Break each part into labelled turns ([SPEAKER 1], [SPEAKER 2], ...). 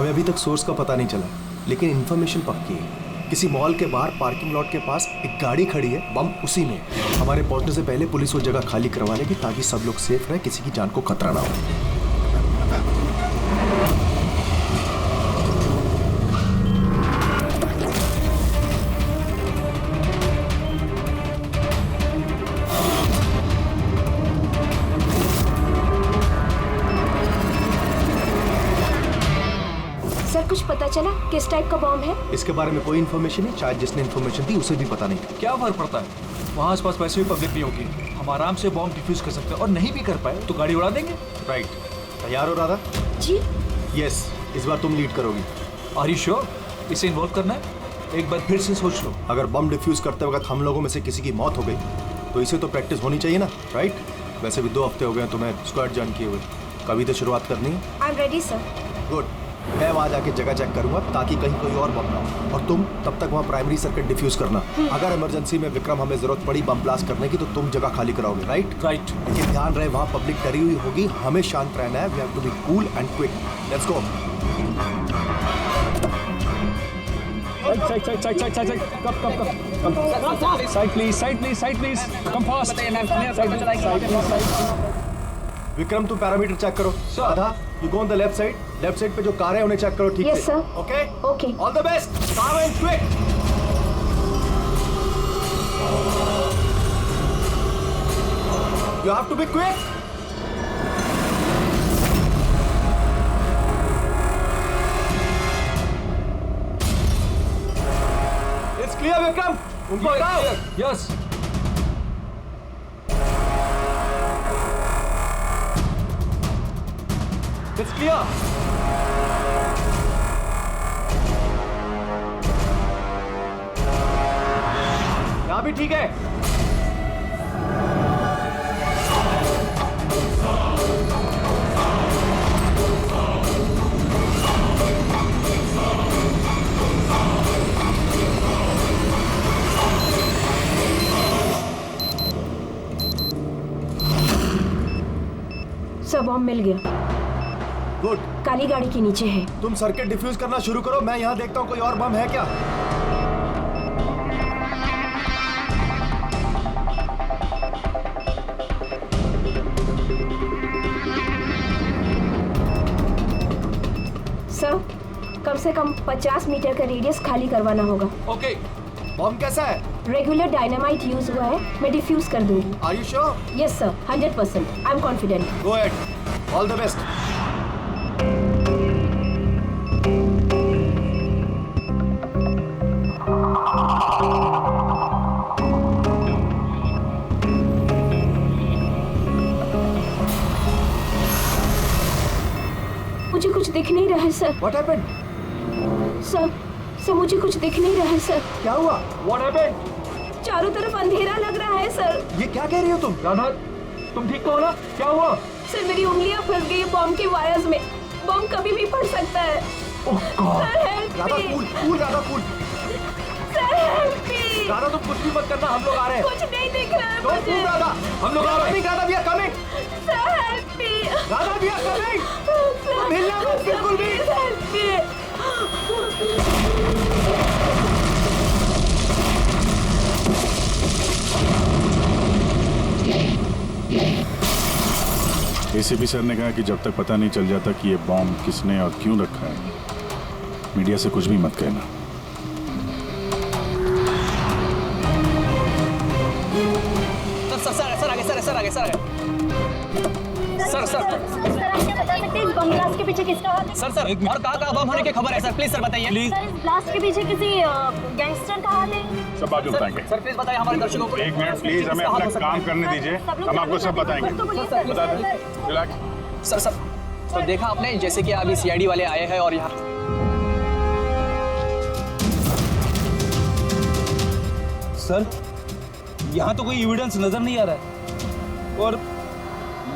[SPEAKER 1] हमें अभी तक सोर्स का पता नहीं चला, लेकिन इन्फॉर्मेशन पक्की है। किसी मॉल के बाहर पार्किंग लॉट के पास एक गाड़ी खड़ी है, बम उसी में। हमारे पहुंचने से पहले पुलिस वो जगह खाली करवा लेगी ताकि सब लोग सेफ रहे, किसी की जान को खतरा ना हो।
[SPEAKER 2] कुछ पता चला किस टाइप का बॉम्ब है?
[SPEAKER 1] इसके बारे में कोई इन्फॉर्मेशन नहीं, शायद जिसने इन्फॉर्मेशन दी उसे भी पता नहीं।
[SPEAKER 3] क्या फर्क पड़ता है, वहाँ आसपास वैसे भी पब्लिक नहीं होगी, हम आराम से बॉम्ब डिफ्यूज कर सकते हैं, और नहीं भी कर पाए तो गाड़ी उड़ा देंगे।
[SPEAKER 1] राइट, तैयार हो राधा?
[SPEAKER 2] जी
[SPEAKER 1] यस, इस बार तुम लीड करोगी।
[SPEAKER 3] आर यू श्योर इसे इन्वॉल्व करना है? एक बार फिर से सोच लो।
[SPEAKER 1] अगर बम डिफ्यूज करते वक्त हम लोगों में से किसी की मौत हो गई तो इसे तो प्रैक्टिस होनी चाहिए ना, राइट? वैसे भी 2 हफ्ते हो गए तुम्हें स्क्वाड ज्वाइन किए हुए, कभी तो शुरुआत करनी है।
[SPEAKER 2] I am ready sir.
[SPEAKER 1] Good, मैं वहाँ जाके जगह चेक करूंगा ताकि कहीं कोई और बम ना हो, और तुम तब तक वहाँ प्राइमरी सर्किट डिफ्यूज करना। अगर इमरजेंसी में विक्रम हमें जरूरत पड़ी बम ब्लास्ट करने की तो तुम जगह खाली कराओगे, राइट?
[SPEAKER 3] राइट।
[SPEAKER 1] लेकिन ध्यान रहे वहाँ पब्लिक डरी हुई होगी, हमें शांत रहना है। We have to be cool and quick. Let's go. Vikram तुम पैरामीटर चेक करो। Radha, you go on the left side पे जो कार है उन्हें चेक करो ठीक
[SPEAKER 2] Yes,
[SPEAKER 1] से।
[SPEAKER 2] sir.
[SPEAKER 1] Okay
[SPEAKER 2] Okay.
[SPEAKER 1] All the best, calm and quick. You have to be quick. It's clear Vikram, उनको हटाओ।
[SPEAKER 3] यस।
[SPEAKER 1] It's clear. यहाँ भी ठीक है।
[SPEAKER 2] सब बॉम्ब मिल गया।
[SPEAKER 1] गुड,
[SPEAKER 2] काली गाड़ी के नीचे है।
[SPEAKER 1] तुम सर्किट डिफ्यूज करना शुरू करो, मैं यहाँ देखता हूँ कोई और बम है क्या।
[SPEAKER 2] सर, कम से कम 50 मीटर का रेडियस खाली करवाना होगा।
[SPEAKER 3] ओके।
[SPEAKER 1] बम कैसा है?
[SPEAKER 2] रेगुलर डायनामाइट यूज हुआ है, मैं डिफ्यूज कर दूंगी।
[SPEAKER 1] Are you sure?
[SPEAKER 2] Yes sir, 100%। I am confident.
[SPEAKER 1] Go ahead, all the best.
[SPEAKER 2] मुझे कुछ दिख नहीं रहा है सर।
[SPEAKER 1] What happened?
[SPEAKER 2] सर मुझे कुछ दिख नहीं रहा है सर।
[SPEAKER 1] क्या हुआ? What happened?
[SPEAKER 2] चारों तरफ अंधेरा लग रहा है सर।
[SPEAKER 1] ये क्या कह रही हो तुम?
[SPEAKER 3] राधा, तुम ठीक तो हो ना? क्या हुआ?
[SPEAKER 2] सर मेरी उंगलियां फंस गई बॉम्ब के वायर्स में। बॉम्ब कभी भी फट सकता है।
[SPEAKER 3] Oh God.
[SPEAKER 2] Sir help
[SPEAKER 1] Radha
[SPEAKER 2] me.
[SPEAKER 1] Cool, Radha cool.
[SPEAKER 2] Sir help me.
[SPEAKER 1] Radha तुम कुछ भी मत करना, हम लोग आ रहे हैं।
[SPEAKER 2] कुछ नहीं दिख रहा है
[SPEAKER 1] डोंट
[SPEAKER 2] मुझे।
[SPEAKER 1] मूव राधा, हम लोग आ रहे हैं। Radha, we are coming.
[SPEAKER 2] Sir help me.
[SPEAKER 1] Radha, we are coming. तुम हिलना मत बिल्कुल भी।
[SPEAKER 2] Help me.
[SPEAKER 4] एसीपी सर ने कहा कि जब तक पता नहीं चल जाता कि ये बॉम्ब किसने और क्यों रखा है, मीडिया से कुछ भी मत कहना।
[SPEAKER 5] सर आगे
[SPEAKER 6] इस बम ब्लास्ट के पीछे किसका हाथ है?
[SPEAKER 5] सर और कहाँ बम होने की खबर है सर? प्लीज सर बताइए। प्लीज
[SPEAKER 6] सर, इस ब्लास्ट के पीछे किसी गैंगस्टर का हाथ है?
[SPEAKER 4] सब बाद में बताएंगे।
[SPEAKER 5] सर प्लीज बताइए हमारे दर्शकों को।
[SPEAKER 4] एक मिनट प्लीज, हमें अपना काम करने दीजिए, हम आपको सब बताएंगे। बता दें, रिलैक्स।
[SPEAKER 5] सर तो देखा आपने, जैसे कि अभी सीआईडी वाले आए हैं और यहाँ
[SPEAKER 3] सर यहाँ तो कोई एविडेंस नजर नहीं आ रहा है और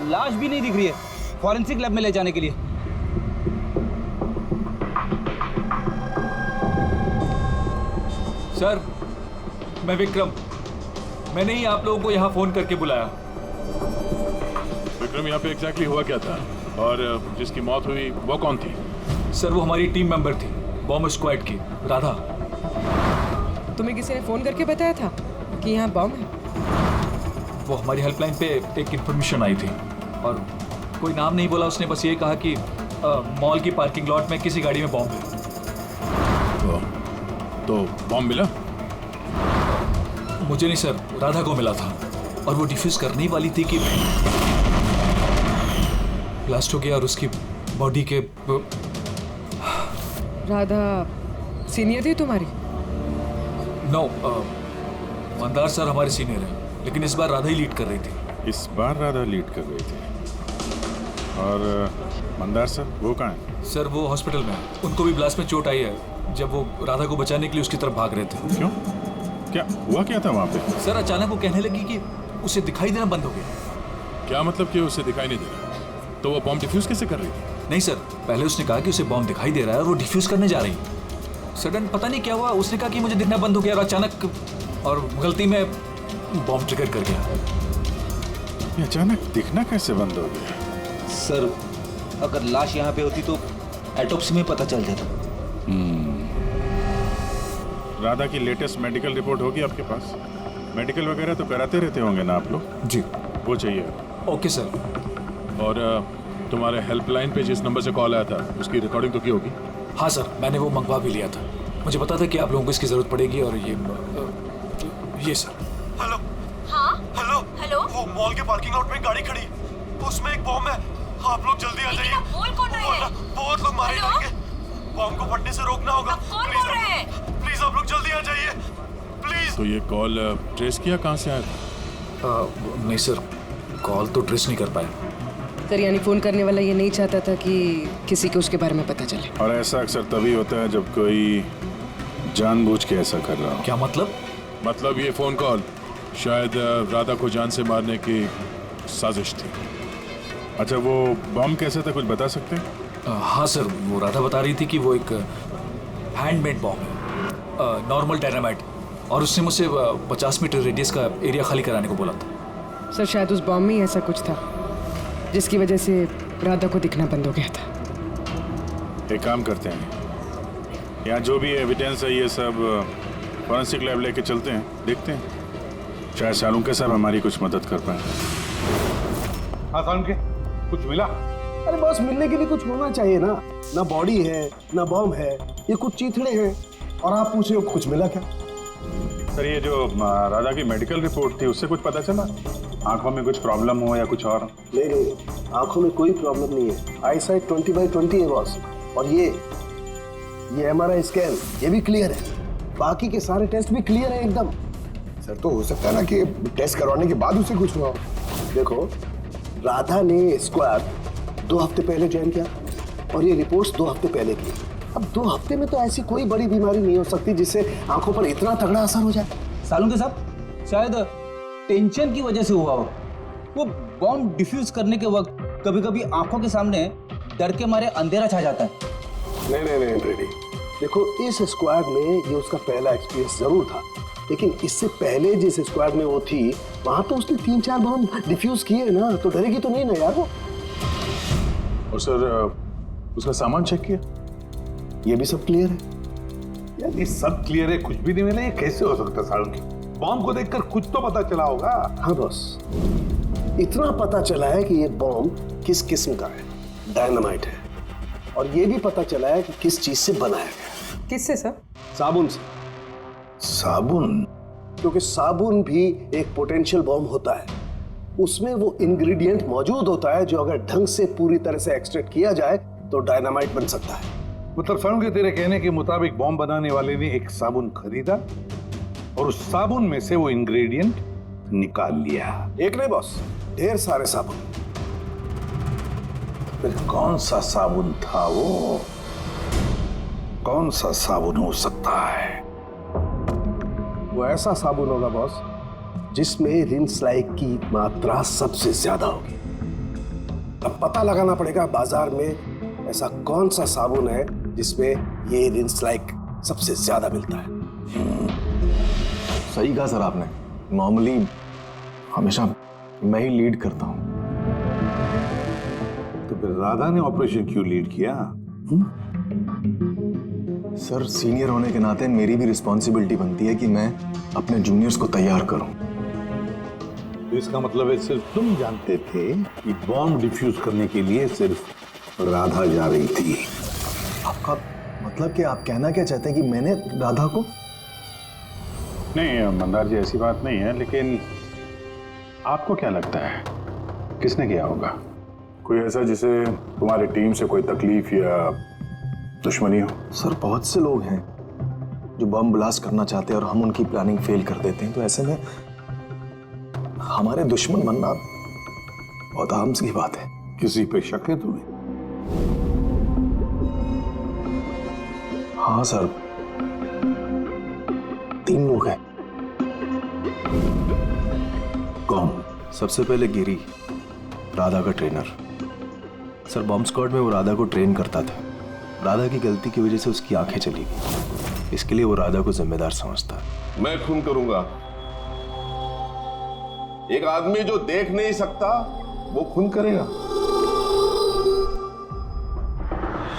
[SPEAKER 3] लाश भी नहीं दिख रही है फॉरेंसिक लैब में ले जाने के लिए। सर मैं विक्रम, मैंने ही आप लोगों को यहाँ फोन करके बुलाया।
[SPEAKER 4] विक्रम, यहाँ पे एग्जैक्टली हुआ क्या था और जिसकी मौत हुई वो कौन थी?
[SPEAKER 7] सर वो हमारी टीम मेंबर थी, बॉम्ब स्क्वाड की, राधा।
[SPEAKER 8] तुम्हें किसी ने फोन करके बताया था कि यहाँ बॉम्ब है?
[SPEAKER 7] वो हमारी हेल्पलाइन पे एक इन्फॉर्मेशन आई थी और कोई नाम नहीं बोला उसने, बस ये कहा कि मॉल की पार्किंग लॉट में किसी गाड़ी में बॉम्ब है।
[SPEAKER 4] तो बॉम्ब मिला?
[SPEAKER 7] मुझे नहीं सर, राधा को मिला था और वो डिफ्यूज करने ही वाली थी कि ब्लास्ट हो गया और उसकी बॉडी के।
[SPEAKER 8] राधा सीनियर थी तुम्हारी?
[SPEAKER 7] नो, मंदार सर हमारे सीनियर हैं, लेकिन इस बार राधा ही लीड कर रही थी।
[SPEAKER 4] इस बार राधा लीड कर रही थी। और मंदार सर वो कहाँ है?
[SPEAKER 7] सर वो हॉस्पिटल में है, उनको भी ब्लास्ट में चोट आई है जब वो राधा को बचाने के लिए उसकी तरफ भाग रहे थे।
[SPEAKER 4] क्यों? क्या हुआ क्या था वहाँ पे?
[SPEAKER 7] सर अचानक वो कहने लगी कि उसे दिखाई देना बंद हो गया।
[SPEAKER 4] क्या मतलब कि उसे दिखाई नहीं दे रहा? तो वो बॉम्ब डिफ्यूज कैसे कर रही थी?
[SPEAKER 7] नहीं सर, पहले उसने कहा कि उसे बॉम्ब दिखाई दे रहा है और वो डिफ्यूज करने जा रही है। सडन पता नहीं क्या हुआ, उसने कहा कि मुझे दिखना बंद हो गया और अचानक और गलती में बॉम्ब ट्रिगर कर गया।
[SPEAKER 4] ये अचानक दिखना कैसे बंद हो गया?
[SPEAKER 3] सर अगर लाश यहाँ पे होती तो एटोप्सी में पता चल जाता।
[SPEAKER 4] राधा की लेटेस्ट मेडिकल रिपोर्ट होगी आपके पास? मेडिकल वगैरह तो कराते रहते होंगे ना आप लोग?
[SPEAKER 7] जी
[SPEAKER 4] वो चाहिए।
[SPEAKER 7] Okay sir.
[SPEAKER 4] और तुम्हारे हेल्पलाइन पे जिस नंबर से कॉल आया था उसकी रिकॉर्डिंग तो की होगी?
[SPEAKER 7] हाँ सर, मैंने वो मंगवा भी लिया था। मुझे पता था कि आप लोगों को इसकी जरूरत पड़ेगी और ये सर।
[SPEAKER 1] हेलो।
[SPEAKER 6] हाँ
[SPEAKER 1] हेलो।
[SPEAKER 6] हेलो,
[SPEAKER 1] वो मॉल के पार्किंग लॉट में एक गाड़ी खड़ी, उसमें एक बॉम्ब है। आप लोग जल्दी आ जाइए।
[SPEAKER 6] बोल कौन रहे हैं?
[SPEAKER 1] बहुत लोग मारे
[SPEAKER 6] हेलो?
[SPEAKER 1] जाएंगे। बॉम्ब को फटने से रोकना होगा।
[SPEAKER 6] अब कौन बोल रहे हैं?
[SPEAKER 1] प्लीज आप लोग जल्दी आ जाइए प्लीज।
[SPEAKER 4] तो ये कॉल ट्रेस किया कहाँ से आया था?
[SPEAKER 7] नहीं सर, कॉल तो ट्रेस नहीं कर पाए।
[SPEAKER 8] सर यानी फोन करने वाला ये नहीं चाहता था कि किसी को उसके बारे में पता चले।
[SPEAKER 4] और ऐसा अक्सर तभी होता है जब कोई जानबूझ के ऐसा कर रहा हो।
[SPEAKER 7] क्या मतलब?
[SPEAKER 4] मतलब ये फोन कॉल शायद राधा को जान से मारने की साजिश थी। अच्छा वो बॉम्ब कैसे था, कुछ बता सकते हैं?
[SPEAKER 7] हाँ सर, वो राधा बता रही थी कि वो एक हैंडमेड बॉम्ब है, नॉर्मल डायनामाइट, और उसने मुझसे 50 मीटर रेडियस का एरिया खाली कराने को बोला था।
[SPEAKER 8] सर शायद उस बॉम्ब में ही ऐसा कुछ था जिसकी वजह से राधा को दिखना बंद हो गया था।
[SPEAKER 4] एक काम करते हैं, यहाँ जो भी एविडेंस है ये सब फॉरेंसिक लैब लेके चलते हैं, देखते हैं शायद सालुंके साहब हमारी कुछ मदद कर पाए।
[SPEAKER 9] हाँ सालुंके, कुछ मिला?
[SPEAKER 10] अरे बॉस, मिलने के लिए कुछ होना चाहिए ना। ना बॉडी है ना बॉम्ब है, ये कुछ चीथड़े हैं और आप पूछ रहे हो कुछ मिला क्या?
[SPEAKER 4] सर ये जो राधा की मेडिकल रिपोर्ट थी उससे कुछ पता चला? आंखों में कुछ प्रॉब्लम हो या कुछ और?
[SPEAKER 10] नहीं, आंखों में कोई प्रॉब्लम नहीं है। आई साइट 20/20 है बॉस। और ये MRI स्कैन ये भी क्लियर है, बाकी के सारे टेस्ट भी क्लियर है एकदम।
[SPEAKER 9] सर तो हो सकता है ना कि टेस्ट करवाने के बाद उसे कुछ हुआ हो।
[SPEAKER 10] देखो, राधा ने स्क्वाड 2 हफ्ते पहले ज्वाइन किया और ये रिपोर्ट्स 2 हफ्ते पहले की। अब 2 हफ्ते में तो ऐसी कोई बड़ी बीमारी नहीं हो सकती जिससे आंखों पर इतना तगड़ा असर हो जाए।
[SPEAKER 3] सालुंके साहब शायद टेंशन की वजह से हुआ हो। वो बॉम्ब डिफ्यूज करने के वक्त कभी कभी आंखों के सामने डर के मारे अंधेरा छा जाता है।
[SPEAKER 10] नहीं रेडी, देखो इस स्क्वाड में ये उसका पहला एक्सपीरियंस जरूर था, लेकिन इससे पहले जिस स्क्वाड में वो थी वहां तो उसने 3-4 बॉम्ब डिफ्यूज किए ना, तो डरेगी तो नहीं ना यार वो।
[SPEAKER 4] और सर उसका सामान चेक किया?
[SPEAKER 10] ये भी सब क्लियर है।
[SPEAKER 9] यार ये सब क्लियर है, कुछ भी नहीं मिला, ये कैसे हो सकता है सालुंके? बॉम्ब को देखकर कुछ तो पता चला होगा।
[SPEAKER 10] हाँ बॉस, इतना पता चला है कि ये बॉम्ब किस किस्म का है, डायनामाइट है, और ये भी पता चला है कि किस चीज से बनाया गया।
[SPEAKER 8] किससे सर?
[SPEAKER 10] साबुन से।
[SPEAKER 9] साबुन?
[SPEAKER 10] क्योंकि साबुन भी एक पोटेंशियल बॉम्ब होता है, उसमें वो इंग्रेडिएंट मौजूद होता है जो अगर ढंग से पूरी तरह से एक्सट्रैक्ट किया जाए तो डायनामाइट बन सकता है।
[SPEAKER 9] मतलब सालुंके तेरे कहने के मुताबिक बॉम्ब बनाने वाले ने एक साबुन खरीदा और उस साबुन में से वो इंग्रेडिएंट निकाल लिया।
[SPEAKER 10] एक नहीं बॉस, ढेर सारे साबुन।
[SPEAKER 9] फिर कौन सा साबुन था वो? कौन सा साबुन हो सकता है?
[SPEAKER 10] वो ऐसा साबुन होगा बॉस जिसमें रिंस लाइक की मात्रा सबसे ज्यादा होगी। अब पता लगाना पड़ेगा बाजार में ऐसा कौन सा साबुन है जिसमें ये रिंस लाइक सबसे ज्यादा मिलता है।
[SPEAKER 1] सही कहा सर आपने, नॉर्मली हमेशा मैं ही लीड करता हूं।
[SPEAKER 9] तो फिर राधा ने ऑपरेशन क्यों लीड किया?
[SPEAKER 1] सर, सीनियर होने के नाते मेरी भी रिस्पॉन्सिबिलिटी बनती है कि मैं अपने जूनियर्स को तैयार करूं।
[SPEAKER 9] तो इसका मतलब है सिर्फ तुम जानते थे कि बॉम्ब डिफ्यूज करने के लिए सिर्फ राधा जा रही थी।
[SPEAKER 1] आपका मतलब कि आप कहना क्या चाहते हैं कि मैंने राधा को?
[SPEAKER 4] नहीं मंदार जी, ऐसी बात नहीं है, लेकिन आपको क्या लगता है किसने किया होगा? कोई ऐसा जिसे तुम्हारी टीम से कोई तकलीफ या दुश्मनी हो?
[SPEAKER 1] सर, बहुत से लोग हैं जो बम ब्लास्ट करना चाहते हैं और हम उनकी प्लानिंग फेल कर देते हैं, तो ऐसे में हमारे दुश्मन बनना बहुत आम सी बात है।
[SPEAKER 9] किसी पे शक है तुम्हें?
[SPEAKER 1] हाँ सर, 3 लोग हैं।
[SPEAKER 9] कौन?
[SPEAKER 1] सबसे पहले गिरी, राधा का ट्रेनर। सर, बॉम्ब स्क्वाड में वो राधा को ट्रेन करता था। राधा की गलती की वजह से उसकी आंखें चली गई, इसके लिए वो राधा को जिम्मेदार समझता है।
[SPEAKER 11] मैं खून करूंगा। एक आदमी जो देख नहीं सकता वो खून करेगा।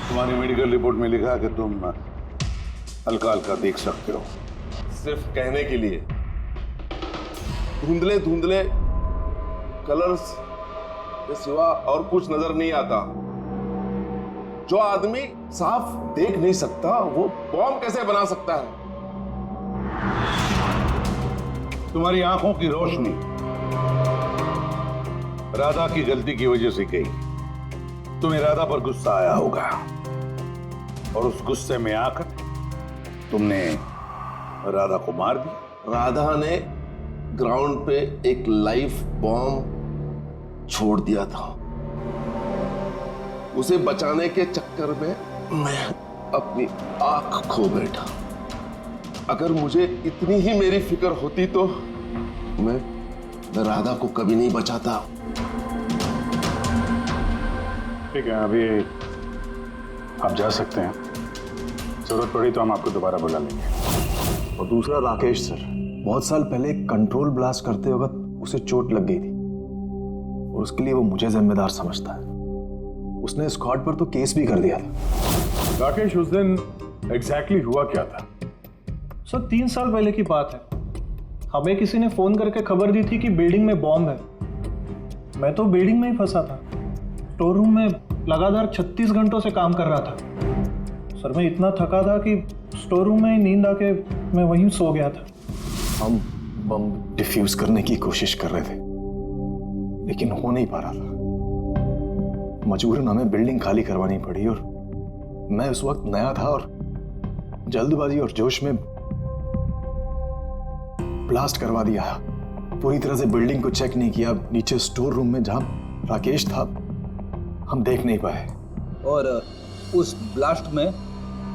[SPEAKER 9] तुम्हारी मेडिकल रिपोर्ट में लिखा कि तुम हल्का हल्का देख सकते हो।
[SPEAKER 11] सिर्फ कहने के लिए। धुंधले धुंधले कलर्स के सिवा और कुछ नजर नहीं आता। जो आदमी साफ देख नहीं सकता वो बॉम्ब कैसे बना सकता है?
[SPEAKER 9] तुम्हारी आंखों की रोशनी राधा की गलती की वजह से गई। तुम्हें राधा पर गुस्सा आया होगा और उस गुस्से में आकर तुमने राधा को मार दिया।
[SPEAKER 11] राधा ने ग्राउंड पे एक लाइव बॉम्ब छोड़ दिया था। उसे बचाने के चक्कर में मैं अपनी आंख खो बैठा। अगर मुझे इतनी ही मेरी फिक्र होती तो मैं राधा को कभी नहीं बचाता।
[SPEAKER 4] ठीक है, अभी आप जा सकते हैं। जरूरत पड़ी तो हम आपको दोबारा बुला लेंगे।
[SPEAKER 1] और दूसरा राकेश सर, बहुत साल पहले कंट्रोल ब्लास्ट करते वक्त उसे चोट लग गई थी और उसके लिए वो मुझे जिम्मेदार समझता है। उसने स्क्वाड पर तो केस भी कर दिया था।
[SPEAKER 4] राकेश, उस दिन एग्जैक्टली हुआ क्या था?
[SPEAKER 12] सर, 3 साल पहले की बात है। हमें किसी ने फोन करके खबर दी थी कि बिल्डिंग में बॉम्ब है। मैं तो बिल्डिंग में ही फंसा था। स्टोर रूम में लगातार 36 घंटों से काम कर रहा था। सर, मैं इतना थका था कि स्टोर रूम में ही नींद आके मैं वहीं सो गया था।
[SPEAKER 1] हम बम डिफ्यूज करने की कोशिश कर रहे थे लेकिन हो नहीं पा रहा था। मजबूरन हमें बिल्डिंग खाली करवानी पड़ी और मैं उस वक्त नया था और जल्दबाजी और जोश में ब्लास्ट करवा दिया। पूरी तरह से बिल्डिंग को चेक नहीं किया। नीचे स्टोर रूम में जहां राकेश था हम देख नहीं पाए।
[SPEAKER 3] और उस ब्लास्ट में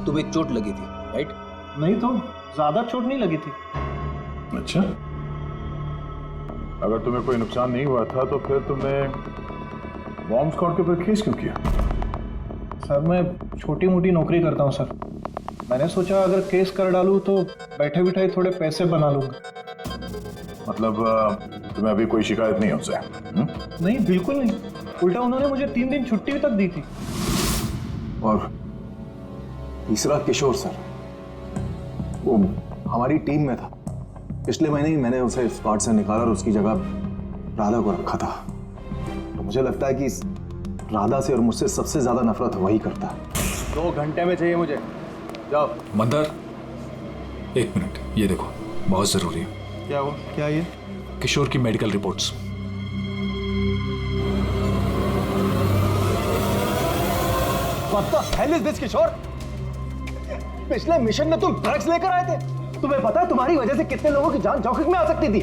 [SPEAKER 3] तुम्हें चोट लगी थी, राइट?
[SPEAKER 12] नहीं तो ज्यादा चोट नहीं लगी थी।
[SPEAKER 4] अच्छा, अगर तुम्हें कोई नुकसान नहीं हुआ था तो फिर तुमने बॉम्ब स्क्वाड के ऊपर केस क्यों किया?
[SPEAKER 12] सर, मैं छोटी मोटी नौकरी करता हूँ सर। मैंने सोचा अगर केस कर डालूँ तो बैठे बिठाए थोड़े पैसे बना लूंगा।
[SPEAKER 4] मतलब तुम्हें अभी कोई शिकायत नहीं हमसे?
[SPEAKER 12] नहीं, बिल्कुल नहीं। उल्टा उन्होंने मुझे 3 दिन छुट्टी तक दी थी।
[SPEAKER 1] और तीसरा किशोर सर, वो हमारी टीम में था। पिछले महीने ही मैंने उसे स्क्वाड से निकाला और उसकी जगह राधा को रखा था। तो मुझे लगता है कि राधा से और मुझसे सबसे ज्यादा नफरत वही करता है।
[SPEAKER 12] 2 घंटे में चाहिए मुझे। जाओ।
[SPEAKER 7] मंदार, 1 मिनट, ये देखो, बहुत जरूरी है।
[SPEAKER 12] क्या हुआ? क्या ये?
[SPEAKER 7] किशोर की medical reports.
[SPEAKER 3] What the hell is this, किशोर? पिछले मिशन में तुम ड्रग्स लेकर आए थे। तुम्हें पता है तुम्हारी वजह से कितने लोगों की जान जोखिम में आ सकती थी।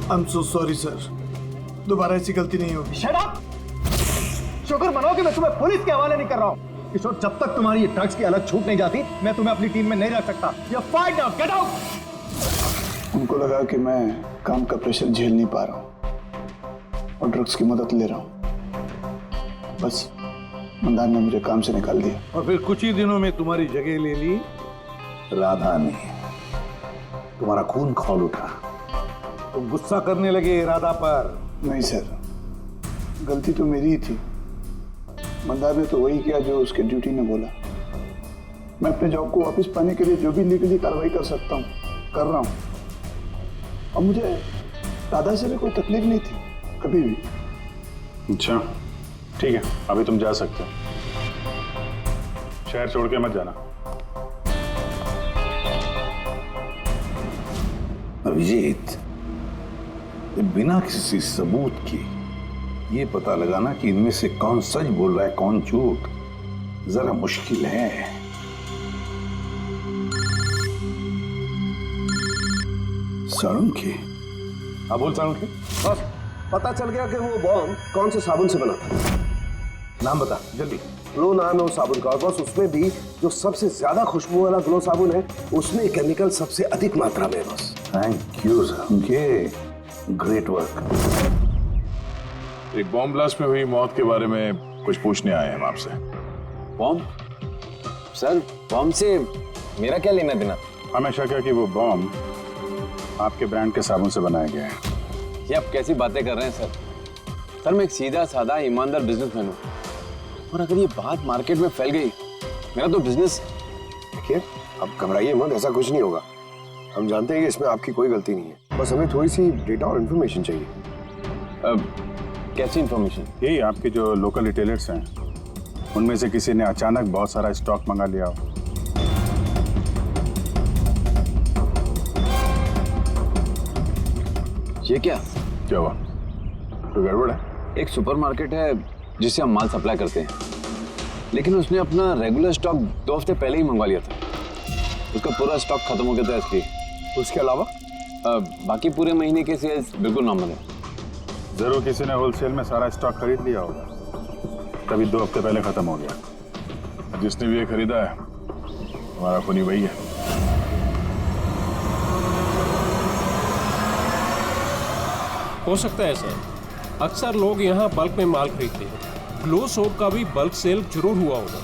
[SPEAKER 12] I'm so sorry सर, दोबारा ऐसी गलती नहीं होगी।
[SPEAKER 3] Shut up! शुक्र मनाओ कि मैं तुम्हें पुलिस के हवाले नहीं कर रहा हूँ। किशोर, जब तक तुम्हारी ये ड्रग्स की अलग छूट नहीं जाती मैं तुम्हें अपनी टीम में नहीं रख सकता। You're fired now, get out!
[SPEAKER 13] उनको लगा कि मैं काम का प्रेशर झेल नहीं पा रहा हूँ और ड्रग्स की मदद ले रहा हूँ। बस मंदार ने मुझे काम से निकाल दिया।
[SPEAKER 9] और फिर कुछ ही दिनों में तुम्हारी जगह ले ली राधा ने। तुम्हारा खून खौल उठा। तुम गुस्सा करने लगे राधा पर।
[SPEAKER 13] नहीं सर, गलती तो मेरी ही थी। मंदार ने तो वही किया जो उसके ड्यूटी ने बोला। मैं अपने जॉब को वापस पाने के लिए जो भी लीगली कार्रवाई कर सकता हूँ कर रहा हूँ। और मुझे दादा से भी कोई तकलीफ नहीं थी कभी भी।
[SPEAKER 4] अच्छा ठीक है, अभी तुम जा सकते हो, शहर छोड़ के मत जाना।
[SPEAKER 9] अभिजीत, बिना किसी सबूत के ये पता लगाना कि इनमें से कौन सच बोल रहा है कौन झूठ जरा मुश्किल है। साळुंखे।
[SPEAKER 10] हाँ बोल साळुंखे। बस पता चल गया कि वो बॉम्ब कौन से साबुन से बना था। नाम बता जल्दी। ग्लो नाम है उस साबुन का, और बस उसमें भी जो सबसे ज्यादा खुशबू वाला ग्लो साबुन है उसमें केमिकल सबसे अधिक मात्रा में है। बस
[SPEAKER 9] thank you Salunkhe, great work.
[SPEAKER 4] एक बॉम्ब ब्लास्ट में हुई मौत के बारे में कुछ पूछने आए हैं हम आपसे।
[SPEAKER 14] बॉम्ब? सर बॉम्ब से मेरा क्या लेना देना?
[SPEAKER 4] हमेशा क्या कि वो बॉम्ब आपके ब्रांड के साबुन से बनाया गया है।
[SPEAKER 14] ये आप कैसी बातें कर रहे हैं सर? सर मैं एक सीधा साधा ईमानदार बिजनेसमैन हूँ, और अगर ये बात मार्केट में फैल गई मेरा तो बिजनेस।
[SPEAKER 10] देखिए अब घबराइए मत, ऐसा कुछ नहीं होगा। हम जानते हैं कि इसमें आपकी कोई गलती नहीं है, बस हमें थोड़ी सी डेटा और इन्फॉर्मेशन चाहिए।
[SPEAKER 14] कैसी इन्फॉर्मेशन?
[SPEAKER 4] यही आपके जो लोकल रिटेलर्स हैं उनमें से किसी ने अचानक बहुत सारा स्टॉक मंगा लिया हो।
[SPEAKER 14] ये क्या
[SPEAKER 4] हुआ? कोई गड़बड़ है?
[SPEAKER 14] एक सुपरमार्केट है जिससे हम माल सप्लाई करते हैं, लेकिन उसने अपना रेगुलर स्टॉक 2 हफ्ते पहले ही मंगवा लिया था। उसका पूरा स्टॉक खत्म हो गया था इसलिए।
[SPEAKER 10] उसके अलावा
[SPEAKER 14] बाकी पूरे महीने के सेल्स बिल्कुल नॉर्मल है।
[SPEAKER 4] जरूर किसी ने होलसेल में सारा स्टॉक खरीद लिया होगा, तभी 2 हफ्ते पहले खत्म हो गया। जिसने भी ये खरीदा है हमारा खूनी वही है।
[SPEAKER 15] हो सकता है सर, अक्सर लोग यहाँ बल्क में माल खरीदते हैं। ग्लो सोप का भी बल्क सेल जरूर हुआ होगा।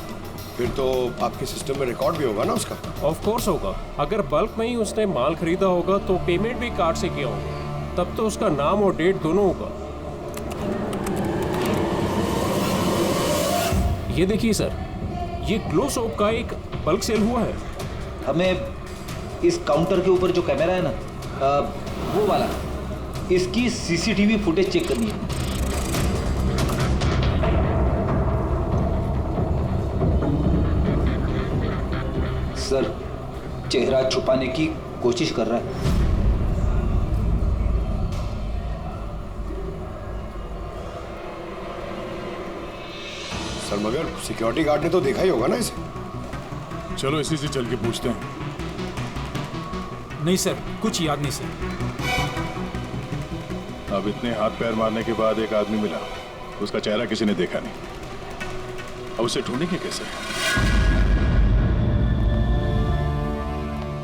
[SPEAKER 10] फिर तो आपके सिस्टम में रिकॉर्ड भी होगा ना उसका?
[SPEAKER 15] ऑफ कोर्स होगा। अगर बल्क में ही उसने माल खरीदा होगा तो पेमेंट भी कार्ड से किया होगा, तब तो उसका नाम और डेट दोनों होगा। ये देखिए सर, ये ग्लो सोप का एक बल्क सेल हुआ है।
[SPEAKER 16] हमें इस काउंटर के ऊपर जो कैमरा है ना, वो वाला, इसकी सीसीटीवी फुटेज चेक करनी है। सर चेहरा छुपाने की कोशिश कर रहा है।
[SPEAKER 10] सर मगर सिक्योरिटी गार्ड ने तो देखा ही होगा ना इसे।
[SPEAKER 4] चलो इसी से चल के पूछते हैं।
[SPEAKER 7] नहीं सर, कुछ याद नहीं सर।
[SPEAKER 4] अब इतने हाथ पैर मारने के बाद एक आदमी मिला, उसका चेहरा किसी ने देखा नहीं। अब उसे ढूंढेंगे कैसे?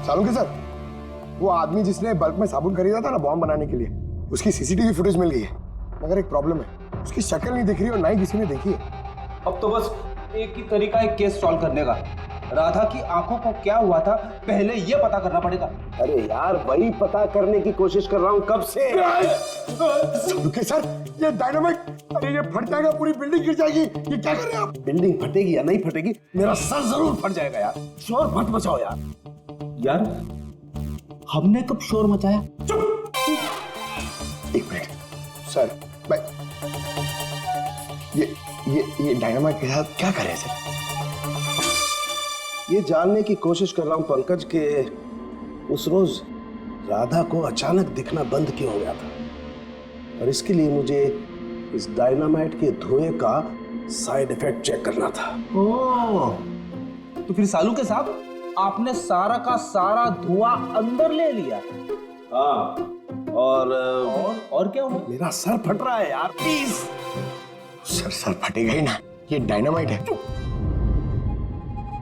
[SPEAKER 10] साळुंखे सर, वो आदमी जिसने बल्क में साबुन खरीदा था ना बॉम्ब बनाने के लिए, उसकी सीसीटीवी फुटेज मिल गई है, मगर एक प्रॉब्लम है, उसकी शक्ल नहीं दिख रही और ना ही किसी ने देखी है।
[SPEAKER 16] अब तो बस एक ही तरीका है केस सॉल्व करने का। राधा की आंखों को क्या हुआ था पहले ये पता करना पड़ेगा।
[SPEAKER 10] अरे यार वही पता करने की कोशिश कर रहा हूँ कब से। साळुंखे सर, ये डायनामाइट, अरे ये फट जाएगा, पूरी बिल्डिंग गिर जाएगी। ये क्या कर रहे हैं आप? बिल्डिंग फटेगी या नहीं फटेगी, मेरा सर जरूर फट जाएगा यार। शोर मत मचाओ यार।
[SPEAKER 16] यार हमने कब शोर मचाया?
[SPEAKER 10] चुप। एक मिनट सर, मैं ये डायनामाइट के साथ क्या करें सर? ये जानने की कोशिश कर रहा हूं पंकज के उस रोज राधा को अचानक दिखना बंद क्यों हो गया था, और इसके लिए मुझे इस डायनामाइट के धुएं का साइड इफेक्ट चेक करना था।
[SPEAKER 16] ओह, तो फिर साळुंखे साहब आपने सारा का सारा धुआं अंदर ले लिया?
[SPEAKER 10] हाँ, और
[SPEAKER 16] क्या हुआ?
[SPEAKER 10] मेरा सर फट रहा है यार, प्लीज। सर फटेगा ही ना, ये डायनामाइट है।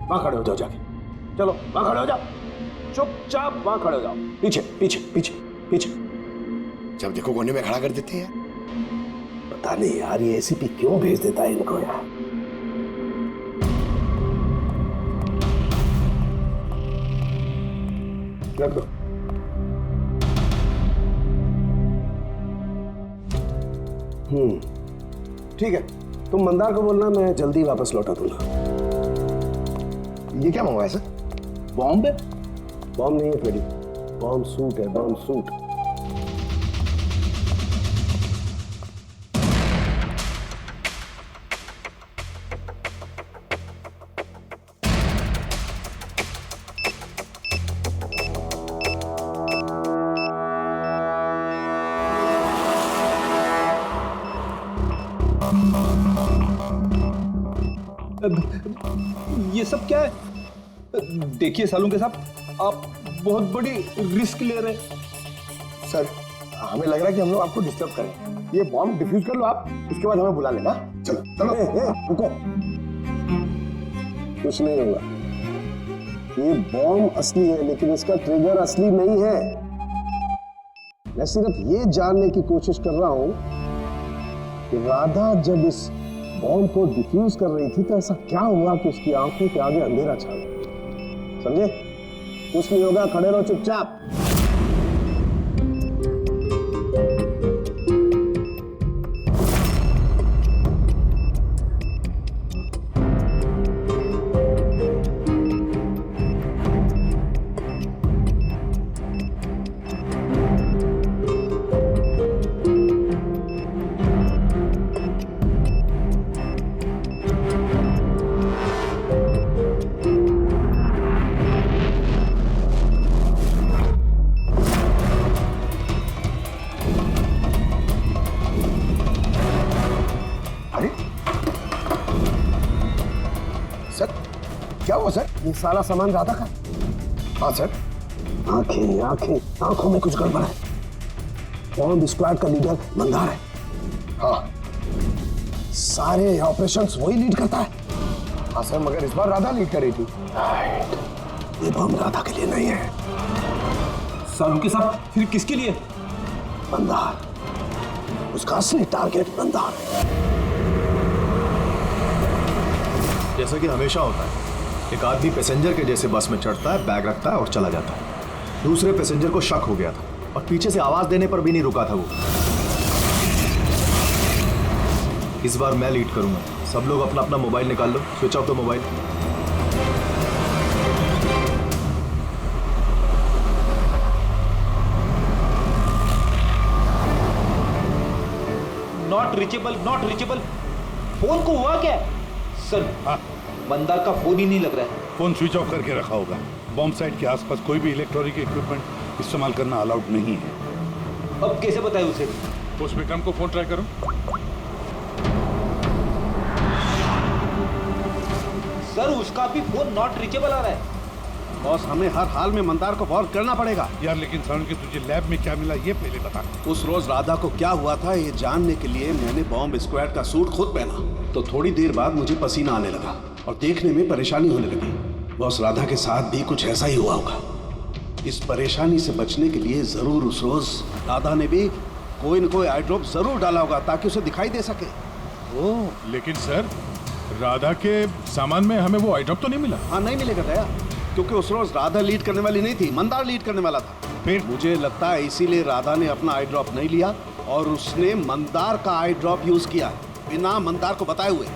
[SPEAKER 10] वहां खड़े हो जाओ जाके, चलो वहां खड़े हो जाओ, चुपचाप वहां खड़े हो जाओ। पीछे पीछे पीछे पीछे, जब देखो कोने में खड़ा कर देते हैं। पता नहीं यार ये एसीपी क्यों भेज देता है इनको यार। रख दो। ठीक है, तुम मंदार को बोलना मैं जल्दी वापस लौटा दूंगा।
[SPEAKER 3] ये क्या मंगवाया सर?
[SPEAKER 10] बॉम्ब है? बॉम्ब नहीं है फ्रेडी, बॉम्ब सूट है, बॉम्ब सूट।
[SPEAKER 16] ये सब क्या है? देखिए सालुंके साहब, आप बहुत बड़ी रिस्क ले रहे हैं।
[SPEAKER 3] सर हमें लग रहा है कि हम लोग आपको डिस्टर्ब करें। ये बॉम्ब डिफ्यूज कर लो आप, उसके बाद हमें बुला लेना। चलो चलो।
[SPEAKER 10] रुको, कुछ नहीं होगा। ये बॉम्ब असली है लेकिन इसका ट्रिगर असली नहीं है। मैं सिर्फ ये जानने की कोशिश कर रहा हूं कि राधा जब इस बॉम्ब को डिफ्यूज कर रही थी तो ऐसा क्या हुआ कि उसकी आंखों के आगे अंधेरा छा गया। समझे? कुछ नहीं होगा, खड़े रहो चुपचाप। ये सारा सामान राधा का? हाँ सर। आंखें आंखें, आंखों में कुछ गड़बड़ है। बॉम्ब स्क्वाड का लीडर मंदार है। हाँ, सारे ऑपरेशंस वही लीड करता है।
[SPEAKER 3] हाँ सर, मगर इस बार राधा लीड कर रही थी।
[SPEAKER 10] ये बॉम्ब राधा के लिए नहीं है।
[SPEAKER 16] सालुंके साहब, फिर किसके लिए?
[SPEAKER 10] मंदार, उसका असली टारगेट मंदार है।
[SPEAKER 1] जैसा कि हमेशा होता है, एक आदमी पैसेंजर के जैसे बस में चढ़ता है, बैग रखता है और चला जाता है। दूसरे पैसेंजर को शक हो गया था और पीछे से आवाज देने पर भी नहीं रुका था वो। इस बार मैं लीड करूंगा। सब लोग अपना अपना मोबाइल निकाल लो, switch off the mobile.
[SPEAKER 16] Not reachable, not reachable. Phone को हुआ क्या सर?
[SPEAKER 9] हाँ,
[SPEAKER 16] मंदार का फोन ही नहीं लग रहा है।
[SPEAKER 9] फोन स्विच ऑफ करके रखा होगा। बॉम्ब साइट के आसपास कोई भी इलेक्ट्रॉनिक इक्विपमेंट इस्तेमाल करना अलाउड नहीं है।
[SPEAKER 16] अब कैसे बताए उसे?
[SPEAKER 9] उस विक्रम को फोन ट्राई करो।
[SPEAKER 16] सर उसका भी फोन नॉट रीचेबल आ रहा है।
[SPEAKER 10] बॉस, हमें हर हाल में मंदार को वॉर्न करना पड़ेगा।
[SPEAKER 9] यार लेकिन सालुंके, तुझे लैब में क्या मिला ये पहले बता।
[SPEAKER 10] उस रोज राधा को क्या हुआ था ये जानने के लिए मैंने बॉम्ब स्क्वाड का सूट खुद पहना, तो थोड़ी देर बाद मुझे पसीना आने लगा और देखने में परेशानी होने लगी। बॉस, राधा के साथ भी कुछ ऐसा ही हुआ होगा। इस परेशानी से बचने के लिए जरूर उस रोज राधा ने भी कोई न कोई आई ड्रॉप जरूर डाला होगा ताकि उसे दिखाई दे सके।
[SPEAKER 9] ओह, लेकिन सर राधा के सामान में हमें वो आई ड्रॉप तो नहीं मिला।
[SPEAKER 10] हाँ, नहीं मिलेगा दया, क्योंकि उस रोज राधा लीड करने वाली नहीं थी, मंदार लीड करने वाला था।
[SPEAKER 9] फिर
[SPEAKER 10] मुझे लगता है इसीलिए राधा ने अपना आई ड्रॉप नहीं लिया और उसने मंदार का आई ड्रॉप यूज किया बिना मंदार को बताए हुए।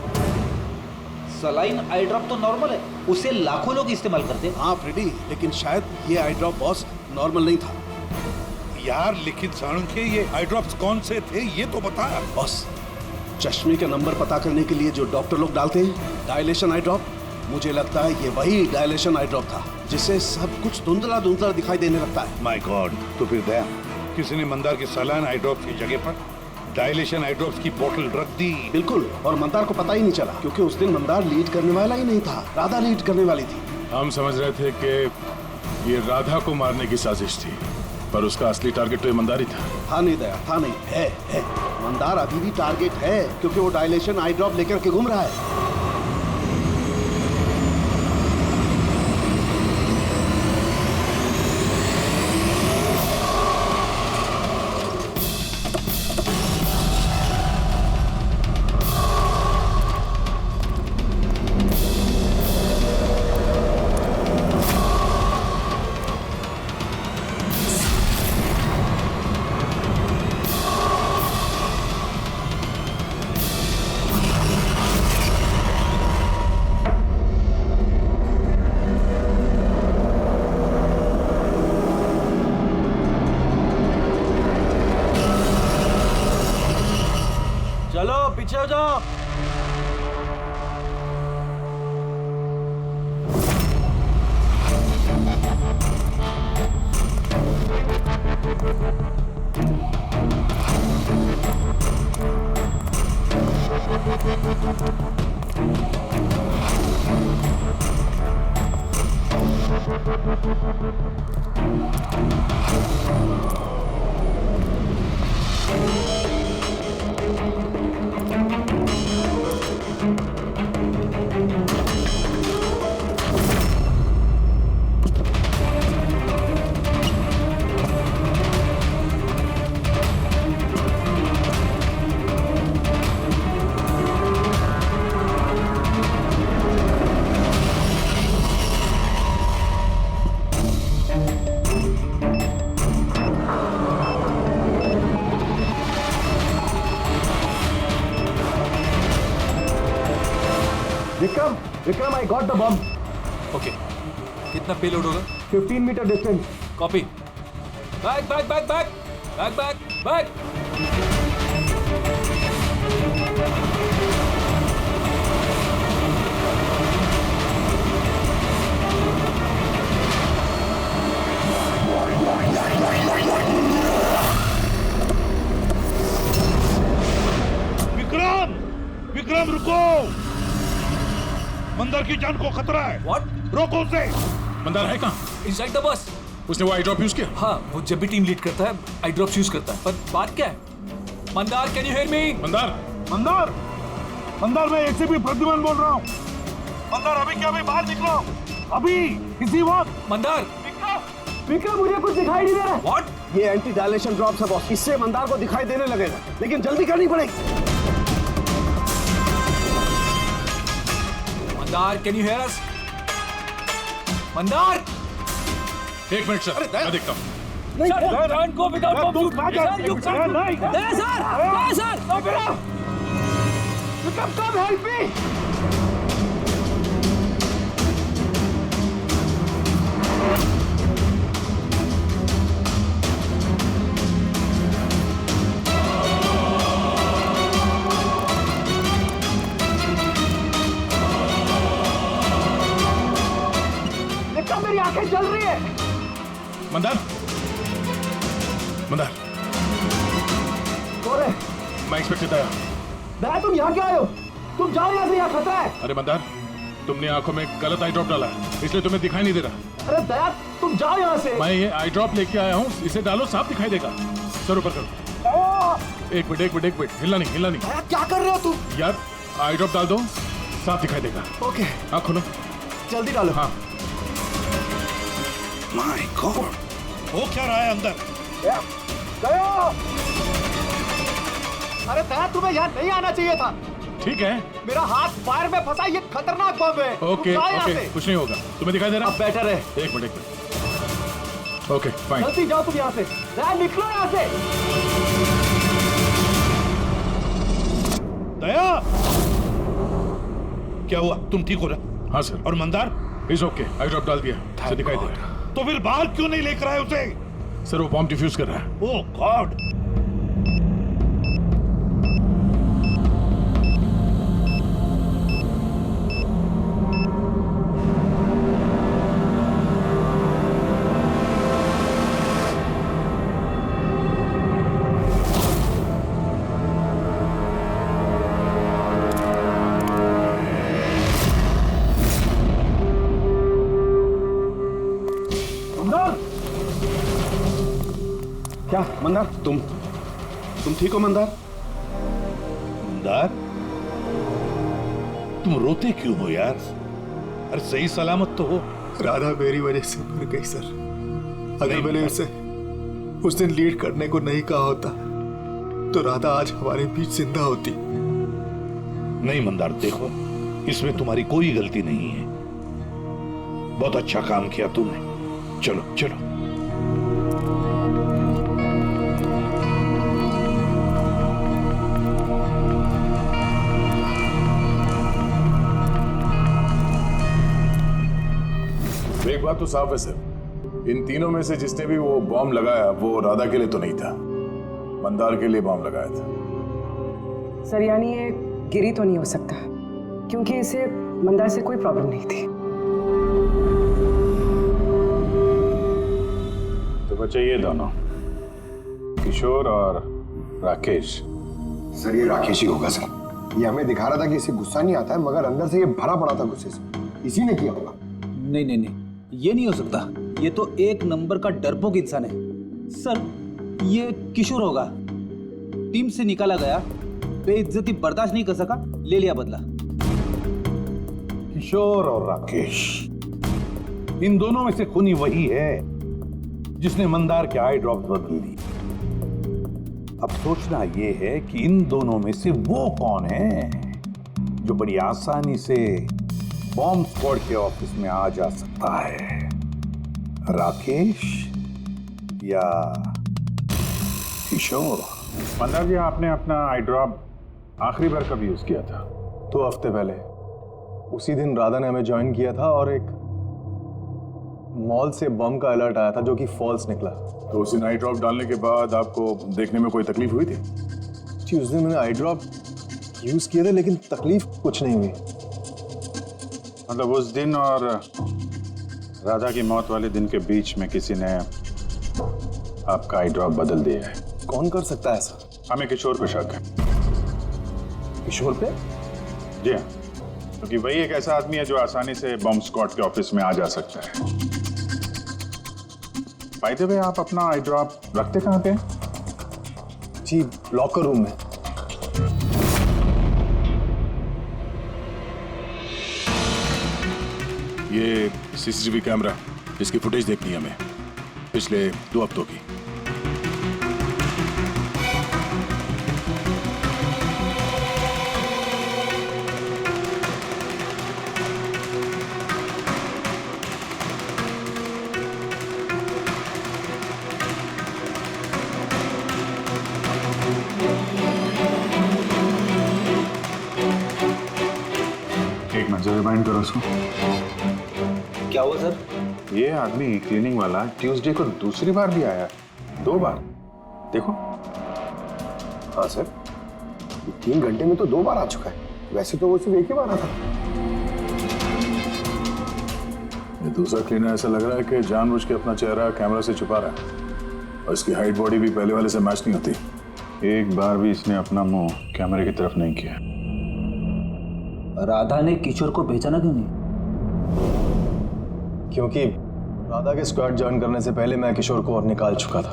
[SPEAKER 16] सलाइन आई ड्रॉप तो नॉर्मल है, उसे लाखों लोग इस्तेमाल करते हैं।
[SPEAKER 10] हाँ फ्रेडी, लेकिन शायद ये आई ड्रॉप बॉस नॉर्मल नहीं था।
[SPEAKER 9] यार लेकिन सालुंके, ये आई ड्रॉप्स कौन से थे ये तो बता।
[SPEAKER 10] बॉस, चश्मे का नंबर पता करने के लिए जो डॉक्टर लोग डालते हैं, डायलेशन आई ड्रॉप, मुझे लगता है ये वही डायलेशन आई ड्रॉप था जिससे सब कुछ धुंधला धुंधला दिखाई देने लगता है।
[SPEAKER 9] माय गॉड, तो फिर दया किसी ने मंदार के सलाइन आई ड्रॉप की जगह पर डायलेशन आई ड्रॉप्स की बोतल रख दी।
[SPEAKER 10] बिल्कुल, और मंदार को पता ही नहीं चला क्योंकि उस दिन मंदार लीड करने वाला ही नहीं था, राधा लीड करने वाली थी।
[SPEAKER 4] हम समझ रहे थे कि ये राधा को मारने की साजिश थी, पर उसका असली टारगेट तो ईमानदार ही था।
[SPEAKER 10] था नहीं दया, था नहीं, है। मंदार अभी भी टारगेट है क्योंकि वो डायलेशन आई ड्रॉप लेकर के घूम रहा है।
[SPEAKER 3] पीछे हो जाओ। Vikram, I got the bomb.
[SPEAKER 7] Okay, कितना पेलोड होगा?
[SPEAKER 3] 15 metre distance.
[SPEAKER 7] Copy. Back.
[SPEAKER 9] Vikram रुको, मंदार की जान को खतरा है।
[SPEAKER 7] What?
[SPEAKER 9] रोको उसे। मंदार है कहाँ?
[SPEAKER 7] Inside the bus.
[SPEAKER 9] उसने वो आई ड्रॉप यूज किया?
[SPEAKER 7] हाँ, वो जब भी टीम लीड करता है आई ड्रॉप्स यूज करता है। पर बात क्या है? Mandar, can you hear me?
[SPEAKER 9] Mandar मैं एसीपी प्रद्युमन बोल रहा हूँ। मंदार अभी क्या, अभी बाहर निकलो, अभी इसी वक्त।
[SPEAKER 7] मंदार।
[SPEAKER 3] विक्रम, मुझे कुछ दिखाई नहीं दे रहा।
[SPEAKER 7] What?
[SPEAKER 10] ये एंटी डायलेशन ड्रॉप्स है बॉस, इससे मंदार को दिखाई देने लगेगा, लेकिन जल्दी करनी पड़ेगी।
[SPEAKER 7] मंदार, कैन यू हियर अस? मंदार!
[SPEAKER 9] एक मिनट सर, मैं देखता हूँ।
[SPEAKER 3] विक्रम, कम हेल्प मी। मेरी आंखें जल रही है।
[SPEAKER 9] मंदार
[SPEAKER 3] कौन है?
[SPEAKER 9] मैं इंस्पेक्टर दया।
[SPEAKER 3] दया, तुम यहाँ क्यों आए हो? तुम जाओ यहाँ से, यहाँ खतरा है।
[SPEAKER 9] अरे मंदार, तुमने आंखों में गलत आई ड्रॉप डाला है, इसलिए तुम्हें दिखाई नहीं दे रहा।
[SPEAKER 3] अरे दया, तुम जाओ यहाँ से।
[SPEAKER 9] मैं ये आई ड्रॉप लेके आया हूँ, इसे डालो, साफ दिखाई देगा। सर ऊपर करो। एक मिनट, हिलना नहीं।
[SPEAKER 3] क्या कर रहे हो तुम?
[SPEAKER 9] यार आई ड्रॉप डाल दो, साफ दिखाई देगा।
[SPEAKER 3] ओके,
[SPEAKER 9] आँख खोलो,
[SPEAKER 3] जल्दी डालो।
[SPEAKER 9] हाँ।
[SPEAKER 11] माय गॉड,
[SPEAKER 9] वो क्या रहा है अंदर?
[SPEAKER 3] दया! अरे दया, तुम्हें यहाँ नहीं आना चाहिए था।
[SPEAKER 9] ठीक है,
[SPEAKER 3] मेरा हाथ फायर में फंसा, ये खतरनाक बम है।
[SPEAKER 9] ओके, कुछ नहीं होगा, तुम्हें दिखाई दे रहा?
[SPEAKER 3] अब बेटर है।
[SPEAKER 9] एक मिनट। Okay, fine.
[SPEAKER 3] जल्दी जाओ तुम यहाँ से। दया, निकलो यहाँ से।
[SPEAKER 9] दया, क्या हुआ? तुम ठीक हो रहा? हाँ सर। और Mandar? Is okay, I drop डाल दिया, उसे दिखाई दे रहा। तो फिर बाहर क्यों नहीं लेकर आए उसे? सर वो बॉम्ब डिफ्यूज कर रहा है। Oh God.
[SPEAKER 10] क्या मंदार, तुम ठीक हो मंदार?
[SPEAKER 9] मंदार, तुम रोते क्यों हो यार? अरे सही सलामत तो हो।
[SPEAKER 1] राधा मेरी वजह से मर गई सर। अगर मैंने उसे उस दिन लीड करने को नहीं कहा होता तो राधा आज हमारे बीच जिंदा होती।
[SPEAKER 9] नहीं मंदार, देखो इसमें तुम्हारी कोई गलती नहीं है। बहुत अच्छा काम किया तुमने। चलो चलो।
[SPEAKER 4] एक बात तो साफ है सर, इन तीनों में से जिसने भी वो बॉम्ब लगाया वो राधा के लिए तो नहीं था, मंदार के लिए बॉम्ब लगाया था।
[SPEAKER 8] सर यानी ये गिरी तो नहीं हो सकता, क्योंकि इसे मंदार से कोई प्रॉब्लम नहीं थी।
[SPEAKER 4] तो बच्चे ये दोनों किशोर और राकेश।
[SPEAKER 10] सर ये राकेश ही होगा सर। ये हमें दिखा रहा था कि इसे गुस्सा नहीं आता है, मगर अंदर से ये भरा पड़ा था गुस्से से। इसी ने किया होगा।
[SPEAKER 16] नहीं नहीं नहीं, ये नहीं हो सकता। ये तो एक नंबर का डरपोक इंसान है। सर ये किशोर होगा, टीम से निकाला गया, बेइज्जती बर्दाश्त नहीं कर सका, ले लिया बदला।
[SPEAKER 9] किशोर और राकेश, इन दोनों में से खूनी वही है जिसने मंदार के आई ड्रॉप बदल दी। अब सोचना यह है कि इन दोनों में से वो कौन है जो बड़ी आसानी से बॉम्ब स्क्वाड के ऑफिस में आ जा सकता है, राकेश या किशोर?
[SPEAKER 4] मंदार जी, आपने अपना आई ड्रॉप आखिरी बार कब यूज किया था?
[SPEAKER 1] 2 हफ्ते पहले। उसी दिन राधा ने हमें ज्वाइन किया था और एक मॉल से बम का अलर्ट आया था जो कि फॉल्स निकला।
[SPEAKER 4] तो उसी आई ड्रॉप डालने के बाद आपको देखने में कोई तकलीफ हुई थी?
[SPEAKER 1] जी उस दिन मैंने आई ड्रॉप यूज किए थे, लेकिन तकलीफ कुछ नहीं हुई।
[SPEAKER 4] मतलब उस दिन और राधा की मौत वाले दिन के बीच में किसी ने आपका आई ड्रॉप बदल दिया है।
[SPEAKER 1] कौन कर सकता है ऐसा?
[SPEAKER 4] हमें किशोर पे शक है।
[SPEAKER 1] किशोर पे?
[SPEAKER 4] जी हाँ, क्योंकि वही एक ऐसा आदमी है जो आसानी से बॉम्ब स्क्वाड के ऑफिस में आ जा सकता है। बाय द वे, आप अपना आई ड्रॉप रखते कहाँ पे?
[SPEAKER 1] जी लॉकर रूम में।
[SPEAKER 4] ये सीसीटीवी कैमरा, इसकी फुटेज देखनी है हमें पिछले 2 हफ्तों की। एक नजर रिमाइंड करो उसको।
[SPEAKER 16] क्या हुआ सर?
[SPEAKER 4] ये आदमी क्लीनिंग वाला ट्यूसडे को दूसरी बार भी आया, 2 बार। देखो।
[SPEAKER 10] हाँ सर, 3 घंटे में तो 2 बार आ चुका है। वैसे तो वो सिर्फ एक ही बार आता।
[SPEAKER 4] ये दूसरा क्लीनर ऐसा लग रहा है कि जानबूझ के अपना चेहरा कैमरा से छुपा रहा है, और इसकी हाइट बॉडी भी पहले वाले से मैच नहीं होती। एक बार भी इसने अपना मुंह कैमरे की तरफ नहीं किया।
[SPEAKER 16] राधा ने किशोर को पहचाना क्यों नहीं?
[SPEAKER 1] क्योंकि राधा के स्क्वाड ज्वाइन करने से पहले मैं किशोर को और निकाल चुका था।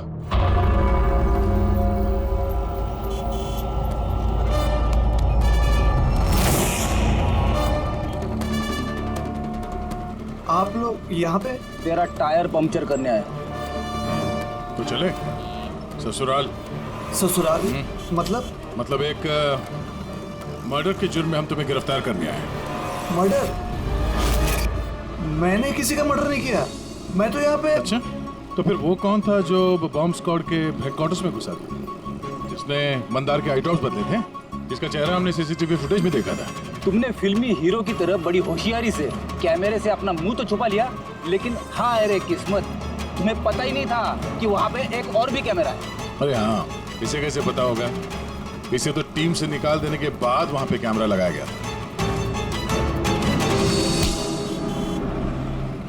[SPEAKER 12] आप लोग यहाँ पे?
[SPEAKER 16] तेरा टायर पंक्चर करने आया।
[SPEAKER 4] तो चले ससुराल।
[SPEAKER 12] ससुराल? मतलब
[SPEAKER 4] एक मर्डर के जुर्म में हम तुम्हें गिरफ्तार करने आए।
[SPEAKER 12] मर्डर? मैंने किसी का मर्डर नहीं किया। मैं तो यहाँ पे।
[SPEAKER 4] अच्छा, तो फिर वो कौन था जो बॉम्ब स्क्वाड के हेडक्वार्टर्स में घुसा था, जिसने मंदार के आई ड्रॉप्स बदले थे, जिसका चेहरा हमने सीसीटीवी फुटेज में देखा था?
[SPEAKER 16] तुमने फिल्मी हीरो की तरह बड़ी होशियारी से कैमरे से अपना मुंह तो छुपा लिया, लेकिन हाँ अरे किस्मत, तुम्हें पता ही नहीं था कि वहाँ पे एक और भी कैमरा है।
[SPEAKER 4] अरे हाँ, इसे कैसे पता होगा? इसे तो टीम से निकाल देने के बाद वहां पे कैमरा लगाया गया था।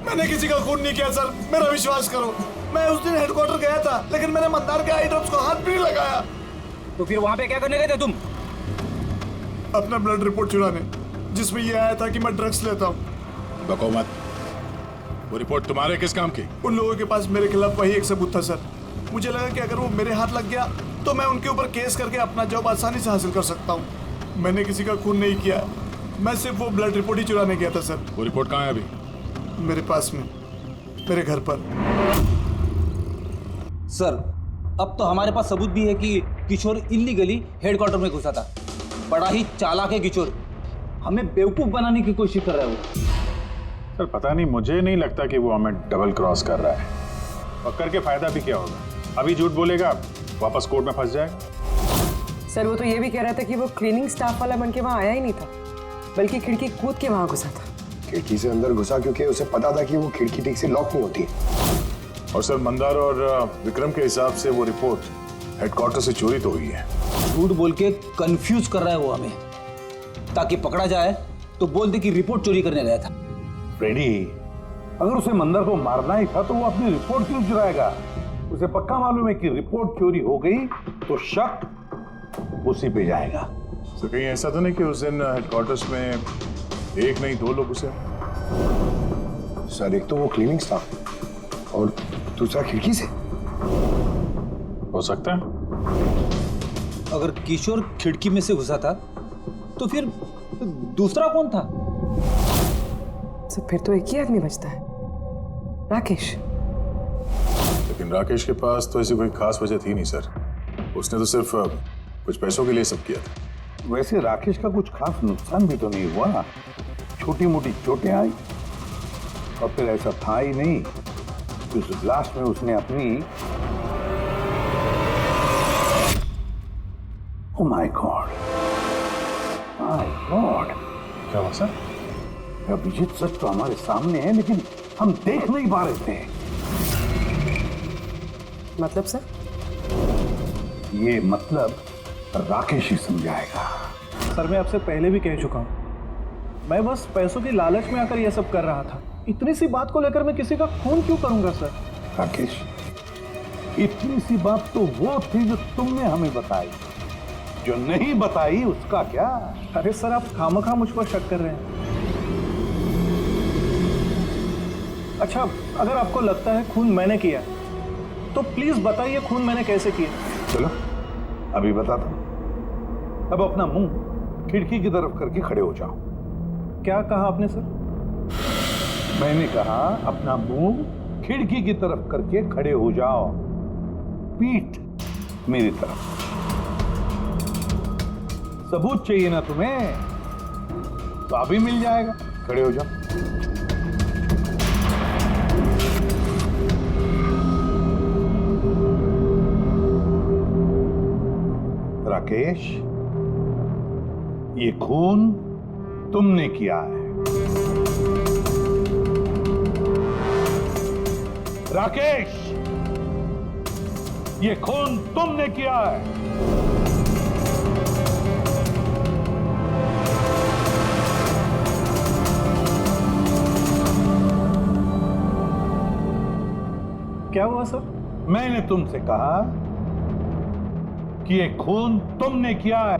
[SPEAKER 12] मैंने किसी का खून नहीं किया सर, मेरा विश्वास करो। मैं उस दिन हेडक्वार्टर गया था, लेकिन मैंने मंदार के आई ड्रॉप्स को हाथ भी नहीं लगाया।
[SPEAKER 16] तो फिर वहां पे क्या करने गए थे तुम?
[SPEAKER 12] अपना ब्लड रिपोर्ट चुराने, जिसमें ये आया था कि मैं ड्रग्स लेता हूँ।
[SPEAKER 4] बको मत। वो रिपोर्ट तुम्हारे किस काम की?
[SPEAKER 12] उन लोगों के पास मेरे खिलाफ वही एक सबूत था सर। मुझे लगा कि अगर वो मेरे हाथ लग गया तो मैं उनके ऊपर केस करके अपना जॉब आसानी से हासिल कर सकता हूँ। मैंने किसी का खून नहीं किया, मैं सिर्फ वो ब्लड रिपोर्ट ही चुराने गया था सर।
[SPEAKER 4] वो रिपोर्ट कहाँ है अभी?
[SPEAKER 12] मेरे पास में, मेरे घर पर।
[SPEAKER 16] सर, अब तो हमारे पास सबूत भी है कि किशोर इल्लीगली हेडक्वार्टर में घुसा था। बड़ा ही चालाक है किशोर, हमें बेवकूफ बनाने की कोशिश कर रहा है वो।
[SPEAKER 4] सर पता नहीं, मुझे नहीं लगता कि वो हमें डबल क्रॉस कर रहा है, और करके फायदा भी क्या होगा? अभी झूठ बोलेगा, वापस कोर्ट में फंस जाएगा।
[SPEAKER 8] सर वो तो ये भी कह रहा था कि वो क्लीनिंग स्टाफ वाला बन के वहाँ आया ही नहीं था, बल्कि खिड़की कूद के वहाँ घुसा था।
[SPEAKER 10] खिड़की से अंदर घुसा क्योंकि उसे पता था कि वो खिड़की ठीक से लॉक नहीं होती।
[SPEAKER 4] और सर मंदार और विक्रम के हिसाब से वो रिपोर्ट हेडक्वार्टर से चोरी तो हुई है।
[SPEAKER 16] झूठ बोल के कंफ्यूज कर रहा है वो हमें, ताकि पकड़ा जाए तो बोल दे कि रिपोर्ट चोरी करने गया था।
[SPEAKER 9] फ्रेडी, अगर उसे मंदर को मारना ही था तो वो अपनी रिपोर्ट क्यों चुराएगा? उसे पक्का मालूम है कि रिपोर्ट चोरी हो गई तो शक उसी पे जाएगा।
[SPEAKER 4] तो कहीं ऐसा तो नहीं कि उस दिन हेडक्वार्टर्स में एक नहीं 2 लोग उसे?
[SPEAKER 10] सर, एक तो वो क्लीनिंग स्टाफ और दूसरा खिड़की से।
[SPEAKER 4] हो सकता है।
[SPEAKER 16] अगर किशोर खिड़की में से घुसा था तो फिर दूसरा कौन था?
[SPEAKER 8] तो फिर तो एक ही आदमी बचता है, राकेश।
[SPEAKER 4] लेकिन राकेश के पास तो ऐसी कोई खास वजह थी नहीं सर। उसने तो सिर्फ कुछ पैसों के लिए सब किया था।
[SPEAKER 9] वैसे राकेश का कुछ खास नुकसान भी तो नहीं हुआ, छोटी मोटी चोटें आई और फिर ऐसा था ही नहीं कि उस ब्लास्ट में उसने अपनी oh my God, my God.
[SPEAKER 4] क्या हुआ सर?
[SPEAKER 9] अभिजीत, सच तो हमारे सामने है लेकिन हम देख नहीं पा रहे थे।
[SPEAKER 8] मतलब सर?
[SPEAKER 9] ये मतलब राकेश ही समझाएगा।
[SPEAKER 12] सर, मैं आपसे पहले भी कह चुका हूँ, मैं बस पैसों की लालच में आकर यह सब कर रहा था। इतनी सी बात को लेकर मैं किसी का खून क्यों करूंगा सर?
[SPEAKER 9] राकेश, इतनी सी बात तो वो थी जो तुमने हमें बताई, जो नहीं बताई उसका क्या?
[SPEAKER 12] अरे सर, आप खामखा मुझ पर शक कर रहे हैं। अच्छा, अगर आपको लगता है खून मैंने किया तो प्लीज बताइए खून मैंने कैसे किया।
[SPEAKER 9] चलो अभी बताता हूं। अब अपना मुंह खिड़की की तरफ करके खड़े हो जाओ।
[SPEAKER 12] क्या कहा आपने सर?
[SPEAKER 9] मैंने कहा अपना मुंह खिड़की की तरफ करके खड़े हो जाओ, पीठ मेरी तरफ। सबूत चाहिए ना तुम्हें? तो अभी मिल जाएगा, खड़े हो जाओ। राकेश, ये खून तुमने किया है। राकेश, ये खून तुमने किया है।
[SPEAKER 12] क्या हुआ सर?
[SPEAKER 9] मैंने तुमसे कहा कि ये खून तुमने किया है,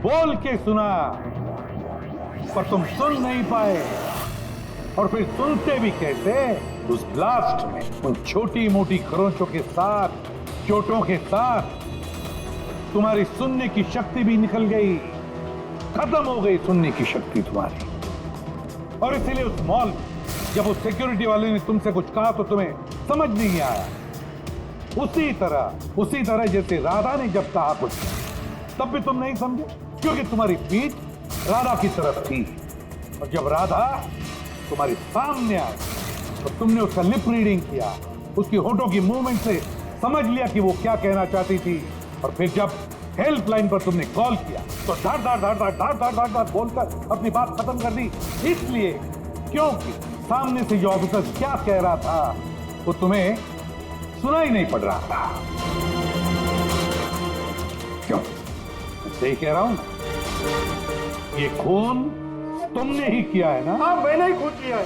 [SPEAKER 9] बोल के सुना, पर तुम सुन नहीं पाए। और फिर सुनते भी कैसे? उस ब्लास्ट में उन छोटी मोटी खरोंचों के साथ, चोटों के साथ तुम्हारी सुनने की शक्ति भी निकल गई, खत्म हो गई सुनने की शक्ति तुम्हारी। और इसीलिए उस मॉल में जब उस सिक्योरिटी वाले ने तुमसे कुछ कहा तो तुम्हें समझ नहीं आया। उसी तरह जैसे राधा ने जब कहा कुछ, तब भी तुम नहीं समझे, क्योंकि तुम्हारी पीठ राधा की तरफ थी। और जब राधा तुम्हारे सामने आई तो तुमने उसका लिप रीडिंग किया, उसकी होठों की मूवमेंट से समझ लिया कि वो क्या कहना चाहती थी। और फिर जब हेल्पलाइन पर तुमने कॉल किया तो धाड़ बोलकर अपनी बात खत्म कर दी। इसलिए क्योंकि सामने से जो ऑफिसर क्या कह रहा था वो तुम्हें सुनाई नहीं पड़ रहा था। क्यों? सही कह रहा हूं ना? ये खून तुमने ही किया है ना?
[SPEAKER 12] हाँ, मैंने ही खून किया है।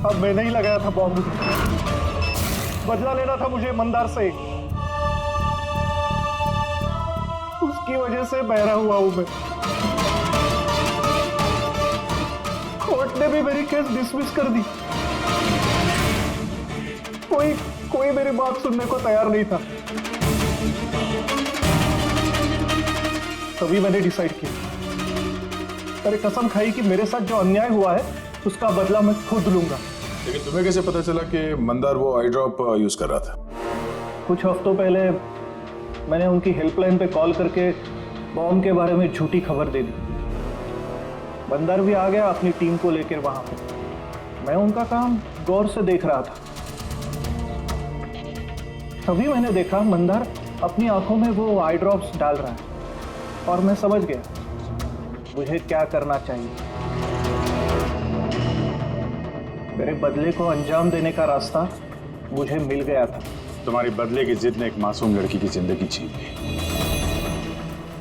[SPEAKER 12] अब मैंने ही लगाया था बॉम्ब। बदला लेना था मुझे मंदार से, उसकी वजह से बहरा हुआ हूं मैं। कोर्ट ने भी मेरी केस डिसमिस कर दी। कोई मेरी बात सुनने को तैयार नहीं था। तभी मैंने डिसाइड किया, मैंने कसम खाई कि मेरे साथ जो अन्याय हुआ है उसका बदला मैं खुद लूंगा।
[SPEAKER 4] लेकिन तुम्हें कैसे पता चला कि मंदार वो आई ड्रॉप यूज कर रहा था?
[SPEAKER 12] कुछ हफ्तों पहले मैंने उनकी हेल्पलाइन पे कॉल करके बॉम्ब के बारे में झूठी खबर दे दी। मंदार भी आ गया अपनी टीम को लेकर वहां पे। मैं उनका काम गौर से देख रहा था। तभी मैंने देखा मंदार अपनी आंखों में वो आई ड्रॉप्स डाल रहा है और मैं समझ गया मुझे क्या करना चाहिए। मेरे बदले को अंजाम देने का रास्ता मुझे मिल गया था।
[SPEAKER 4] तुम्हारी बदले की जिद ने एक मासूम लड़की की जिंदगी छीन ली,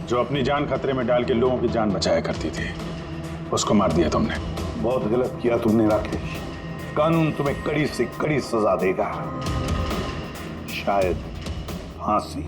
[SPEAKER 4] जो अपनी जान खतरे में डाल के लोगों की जान बचाया करती थी। उसको मार दिया तुमने।
[SPEAKER 9] बहुत गलत किया तुमने राकेश। कानून तुम्हें कड़ी से कड़ी सजा देगा, शायद फांसी।